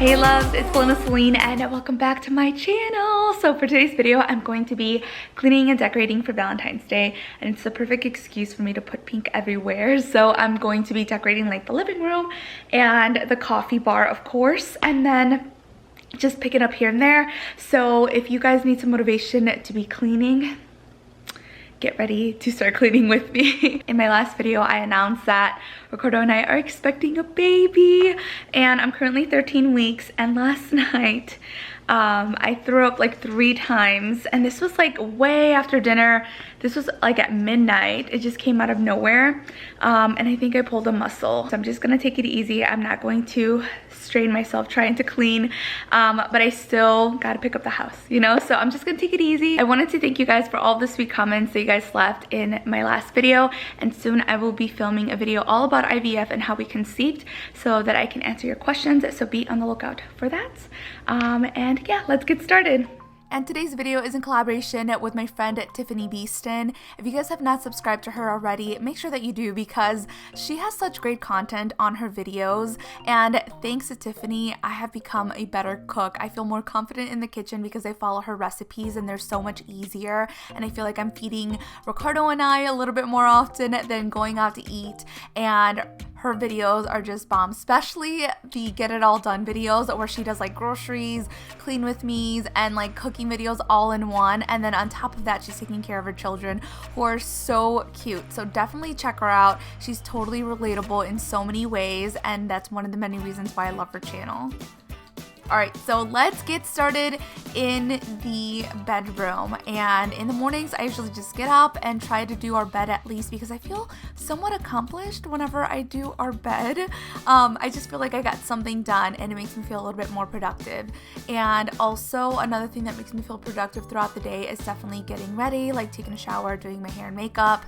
Hey loves, it's Belinda, Selene, and welcome back to my channel. So for today's video, I'm going to be cleaning and decorating for Valentine's Day, and it's the perfect excuse for me to put pink everywhere. So I'm going to be decorating like the living room and the coffee bar, of course, and then just pick it up here and there. So if you guys need some motivation to be cleaning, get ready to start cleaning with me. In my last video, I announced that Ricardo and I are expecting a baby, and I'm currently 13 weeks, and last night I threw up like 3 times, and this was like way after dinner. This was like at midnight. It just came out of nowhere, and I think I pulled a muscle. So I'm just gonna take it easy. I'm not going to strain myself trying to clean, but I still gotta pick up the house, you know? So I'm just gonna take it easy. I wanted to thank you guys for all the sweet comments that you guys left in my last video, and soon I will be filming a video all about IVF and how we conceived so that I can answer your questions, so be on the lookout for that. And yeah, let's get started. And today's video is in collaboration with my friend Tiffany Beaston. If you guys have not subscribed to her already, make sure that you do, because she has such great content on her videos. And thanks to Tiffany, I have become a better cook. I feel more confident in the kitchen because I follow her recipes and they're so much easier. And I feel like I'm feeding Ricardo and I a little bit more often than going out to eat. And her videos are just bomb, especially the get it all done videos where she does like groceries, clean with me's, and like cooking videos all in one. And then on top of that, she's taking care of her children, who are so cute. So definitely check her out. She's totally relatable in so many ways, and that's one of the many reasons why I love her channel. Alright, so let's get started in the bedroom. And in the mornings, I usually just get up and try to do our bed at least, because I feel somewhat accomplished whenever I do our bed. I just feel like I got something done, and it makes me feel a little bit more productive. And also, another thing that makes me feel productive throughout the day is definitely getting ready, like taking a shower, doing my hair and makeup,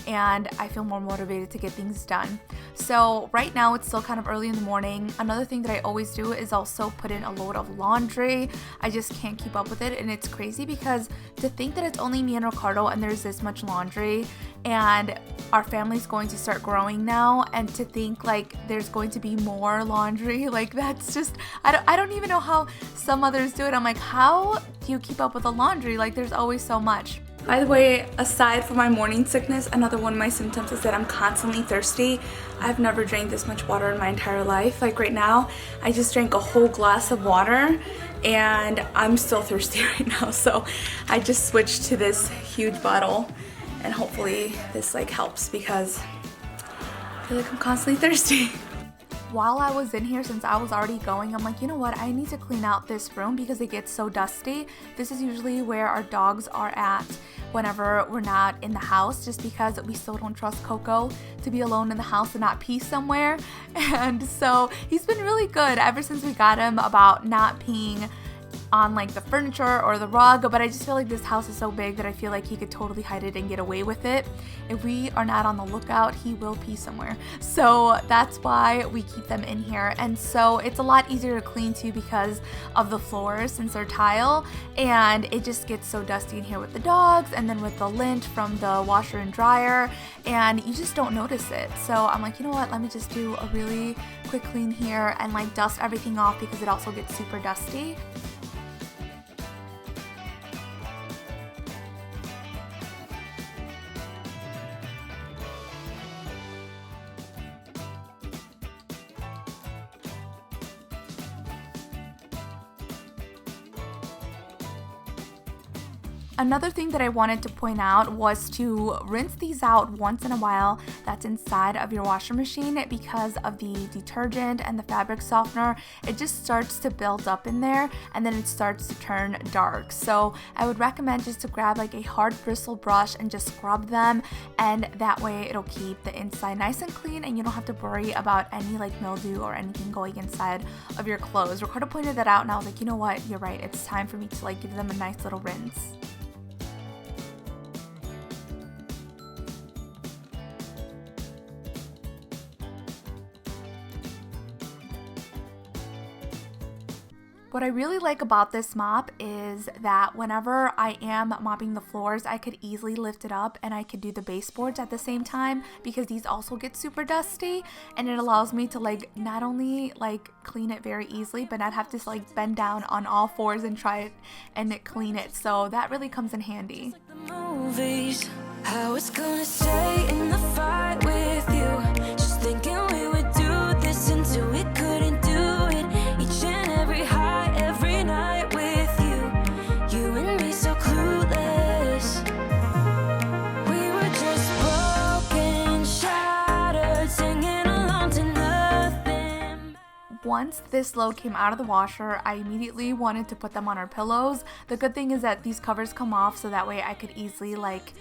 and I feel more motivated to get things done. So right now, it's still kind of early in the morning. Another thing that I always do is also put in a load of laundry. I just can't keep up with it, and it's crazy because to think that it's only me and Ricardo and there's this much laundry, and our family's going to start growing now, and to think like there's going to be more laundry, like that's just, I don't even know how some others do it. I'm like, how do you keep up with the laundry? Like there's always so much. By the way, aside from my morning sickness, another one of my symptoms is that I'm constantly thirsty. I've never drank this much water in my entire life. Like right now, I just drank a whole glass of water and I'm still thirsty right now. So I just switched to this huge bottle, and hopefully this like helps, because I feel like I'm constantly thirsty. While I was in here, since I was already going, I'm like, you know what, I need to clean out this room because it gets so dusty. This is usually where our dogs are at whenever we're not in the house, just because we still don't trust Coco to be alone in the house and not pee somewhere. And so he's been really good ever since we got him about not peeing on like the furniture or the rug, but I just feel like this house is so big that I feel like he could totally hide it and get away with it. If we are not on the lookout, he will pee somewhere. So that's why we keep them in here. And so it's a lot easier to clean too because of the floors, since they're tile, and it just gets so dusty in here with the dogs and then with the lint from the washer and dryer, and you just don't notice it. So I'm like, you know what, let me just do a really quick clean here and like dust everything off, because it also gets super dusty. Another thing that I wanted to point out was to rinse these out once in a while. That's inside of your washer machine, because of the detergent and the fabric softener. It just starts to build up in there, and then it starts to turn dark. So I would recommend just to grab like a hard bristle brush and just scrub them, and that way it'll keep the inside nice and clean, and you don't have to worry about any like mildew or anything going inside of your clothes. Ricardo pointed that out, and I was like, you know what, you're right, it's time for me to like give them a nice little rinse. What I really like about this mop is that whenever I am mopping the floors, I could easily lift it up and I could do the baseboards at the same time because these also get super dusty, and it allows me to like not only like clean it very easily but not have to like bend down on all fours and try it and clean it. So that really comes in handy. How it's gonna stay in the fight with you. Just thinking we would do this until we couldn't do it. Each and every high, every night with you. You and me so clueless. We were just broken, shattered, singing along to nothing. Once this load came out of the washer, I immediately wanted to put them on our pillows. The good thing is that these covers come off, so that way I could easily like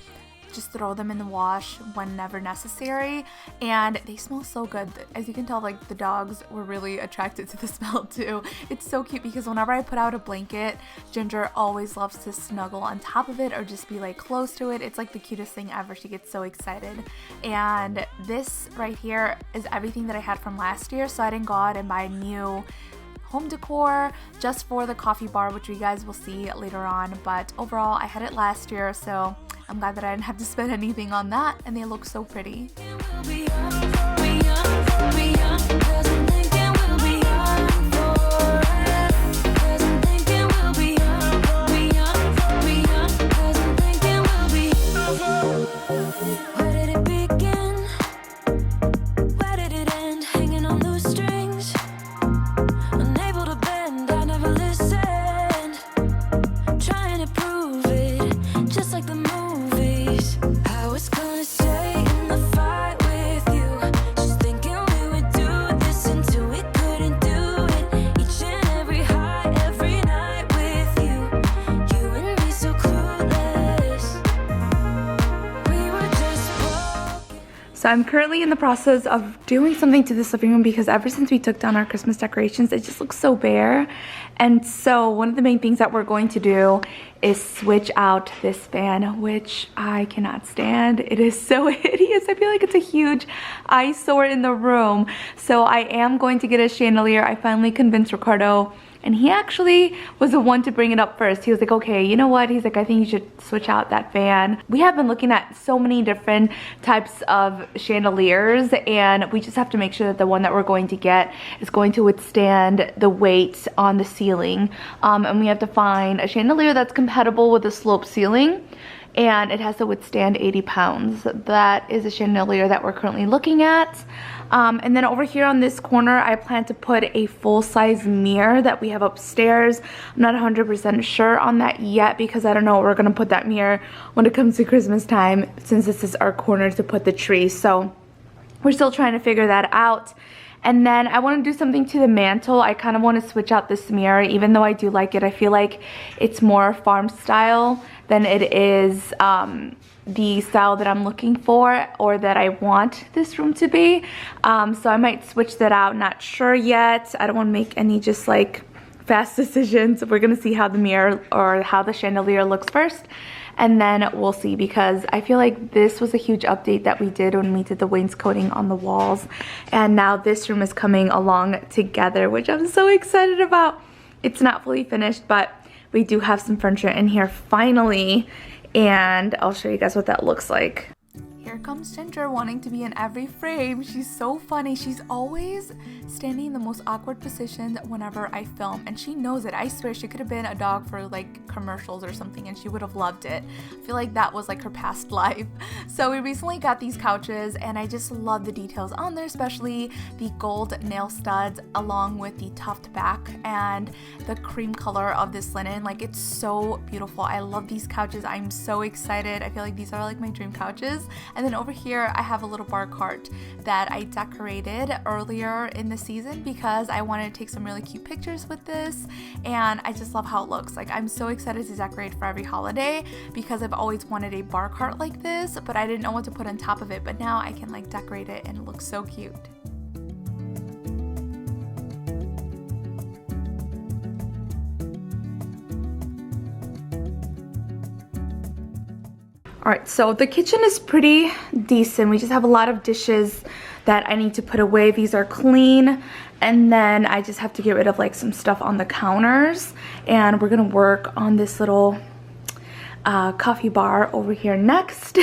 just throw them in the wash whenever necessary, and they smell so good. As you can tell, like the dogs were really attracted to the smell too. It's so cute because whenever I put out a blanket, Ginger always loves to snuggle on top of it or just be like close to it. It's like the cutest thing ever. She gets so excited. And this right here is everything that I had from last year, so I didn't go out and buy new home decor just for the coffee bar, which you guys will see later on. But overall, I had it last year, so I'm glad that I didn't have to spend anything on that, and they look so pretty. So I'm currently in the process of doing something to this living room because ever since we took down our Christmas decorations, it just looks so bare. And so one of the main things that we're going to do is switch out this fan, which I cannot stand. It is so hideous. I feel like it's a huge eyesore in the room. So I am going to get a chandelier. I finally convinced Ricardo, and he actually was the one to bring it up first. He was like, okay, you know what? He's like, I think you should switch out that fan. We have been looking at so many different types of chandeliers, and we just have to make sure that the one that we're going to get is going to withstand the weight on the ceiling. And we have to find a chandelier that's compatible with a sloped ceiling, and it has to withstand 80 pounds. That is a chandelier that we're currently looking at. And then over here on this corner, I plan to put a full-size mirror that we have upstairs. I'm not 100% sure on that yet because I don't know where we're going to put that mirror when it comes to Christmas time, since this is our corner to put the tree. So we're still trying to figure that out. And then I want to do something to the mantle. I kind of want to switch out this mirror. Even though I do like it, I feel like it's more farm style than it is the style that I'm looking for or that I want this room to be. So I might switch that out. Not sure yet. I don't want to make any just like fast decisions. We're going to see how the mirror or how the chandelier looks first, and then we'll see, because I feel like this was a huge update that we did when we did the wainscoting on the walls, and now this room is coming along together, which I'm so excited about. It's not fully finished, but we do have some furniture in here finally, and I'll show you guys what that looks like. Here comes Ginger wanting to be in every frame. She's so funny. She's always standing in the most awkward positions whenever I film, and she knows it. I swear she could have been a dog for like commercials or something and she would have loved it. I feel like that was like her past life. So we recently got these couches and I just love the details on there, especially the gold nail studs along with the tuft back and the cream color of this linen. Like, it's so beautiful. I love these couches. I'm so excited. I feel like these are like my dream couches. And then over here I have a little bar cart that I decorated earlier in the season because I wanted to take some really cute pictures with this, and I just love how it looks. Like, I'm so excited to decorate for every holiday because I've always wanted a bar cart like this, but I didn't know what to put on top of it. But now I can like decorate it and it looks so cute. Alright, so the kitchen is pretty decent. We just have a lot of dishes that I need to put away. These are clean, and then I just have to get rid of like some stuff on the counters, and we're gonna work on this little coffee bar over here next.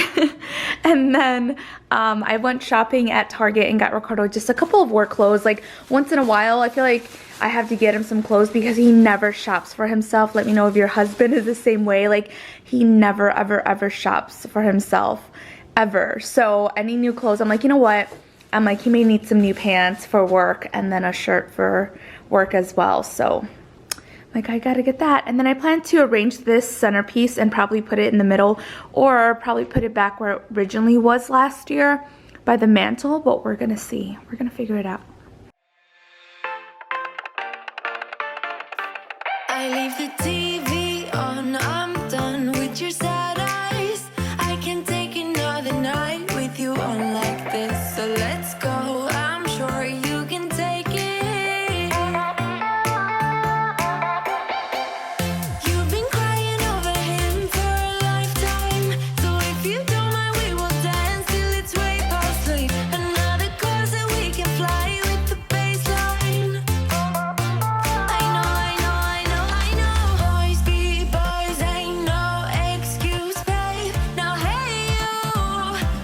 And then I went shopping at Target and got Ricardo just a couple of work clothes. Like once in a while I feel like I have to get him some clothes because he never shops for himself. Let me know if your husband is the same way. Like he never ever shops for himself ever. So any new clothes, I'm like, you know what, I'm like, he may need some new pants for work and then a shirt for work as well. So like I gotta get that. And then I plan to arrange this centerpiece and probably put it in the middle, or probably put it back where it originally was last year by the mantle, but we're gonna see. We're gonna figure it out. I leave the TV on, I'm done with your sad eyes. I can take another night with you on like this, so let's go. I'm sure you can take it. You've been crying over him for a lifetime, so if you don't mind, we will dance till it's way past late. Another course that we can fly with the baseline. I know. Boys be boys, ain't no excuse, babe. Now hey you,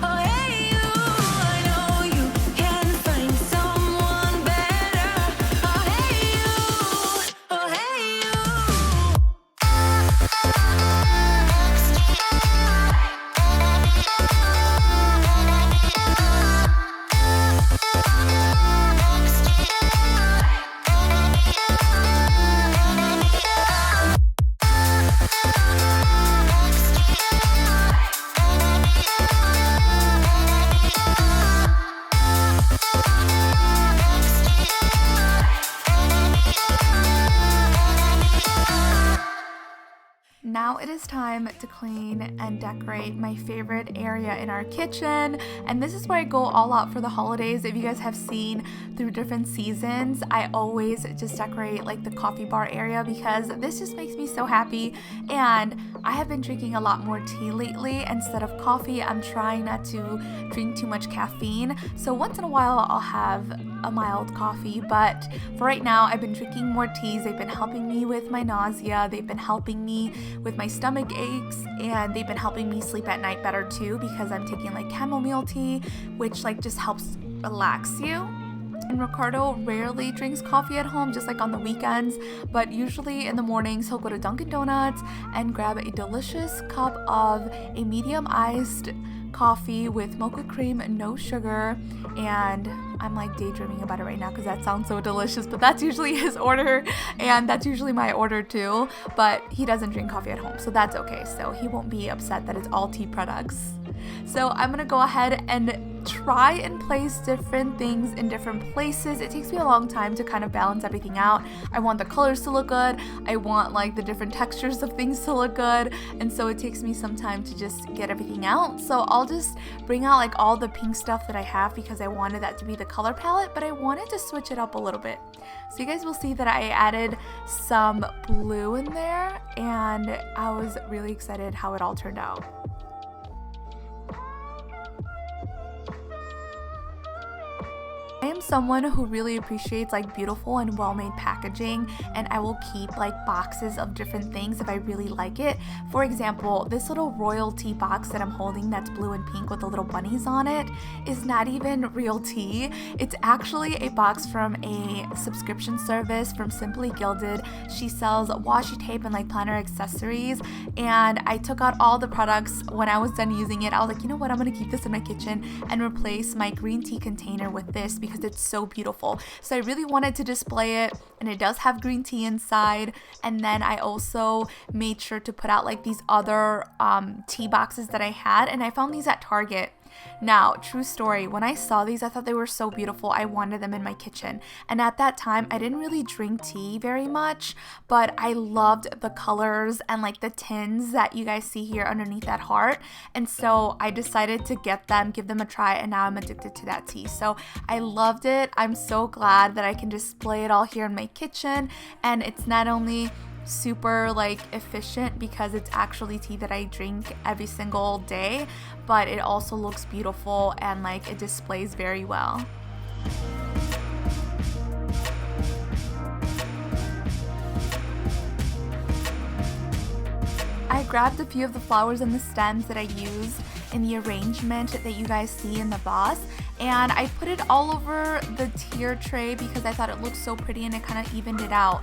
oh hey you. I know you can find someone better. Oh hey you, oh hey you. Now it is time to clean and decorate my favorite area in our kitchen, and this is where I go all out for the holidays. If you guys have seen through different seasons, I always just decorate like the coffee bar area because this just makes me so happy. And I have been drinking a lot more tea lately instead of coffee. I'm trying not to drink too much caffeine, so once in a while I'll have a mild coffee, but for right now I've been drinking more teas. They've been helping me with my nausea, they've been helping me with my stomach aches, and they've been helping me sleep at night better too because I'm taking like chamomile tea, which like just helps relax you. And Ricardo rarely drinks coffee at home, just like on the weekends, but usually in the mornings he'll go to Dunkin' Donuts and grab a delicious cup of a medium iced coffee with mocha cream, no sugar, and I'm like daydreaming about it right now because that sounds so delicious, but that's usually his order, and that's usually my order too. But he doesn't drink coffee at home, so that's okay, so he won't be upset that it's all tea products. So I'm gonna go ahead and try and place different things in different places. It takes me a long time to kind of balance everything out. I want the colors to look good, I want like the different textures of things to look good, and so it takes me some time to just get everything out. So I'll just bring out like all the pink stuff that I have because I wanted that to be the color palette, but I wanted to switch it up a little bit. So you guys will see that I added some blue in there, and I was really excited how it all turned out. I am someone who really appreciates like beautiful and well-made packaging, and I will keep like boxes of different things if I really like it. For example, this little royalty box that I'm holding that's blue and pink with the little bunnies on it is not even real tea. It's actually a box from a subscription service from Simply Gilded. She sells washi tape and like planner accessories, and I took out all the products when I was done using it. I was like, you know what, I'm gonna keep this in my kitchen and replace my green tea container with this because it's so beautiful. So I really wanted to display it, and it does have green tea inside. And then I also made sure to put out like these other tea boxes that I had, and I found these at Target. Now, true story, when I saw these, I thought they were so beautiful. I wanted them in my kitchen. And at that time, I didn't really drink tea very much, but I loved the colors and like the tins that you guys see here underneath that heart. And so I decided to get them, give them a try, and now I'm addicted to that tea. So I loved it. I'm so glad that I can display it all here in my kitchen. And it's not only super like efficient because it's actually tea that I drink every single day, but it also looks beautiful and like it displays very well. I grabbed a few of the flowers and the stems that I used in the arrangement that you guys see in the boss, and I put it all over the tier tray because I thought it looked so pretty and it kind of evened it out.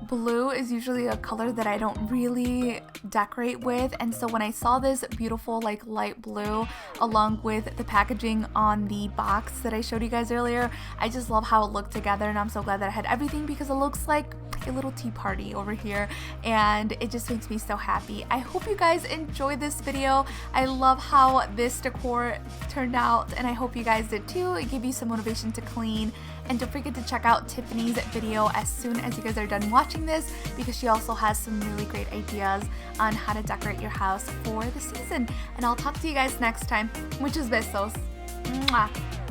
Blue is usually a color that I don't really decorate with, and so when I saw this beautiful like light blue along with the packaging on the box that I showed you guys earlier, I just love how it looked together, and I'm so glad that I had everything because it looks like a little tea party over here and it just makes me so happy. I hope you guys enjoyed this video. I love how this decor turned out and I hope you guys did too. It gave you some motivation to clean, and don't forget to check out Tiffany's video as soon as you guys are done watching this because she also has some really great ideas on how to decorate your house for the season. And I'll talk to you guys next time. Muchos besos. Mwah.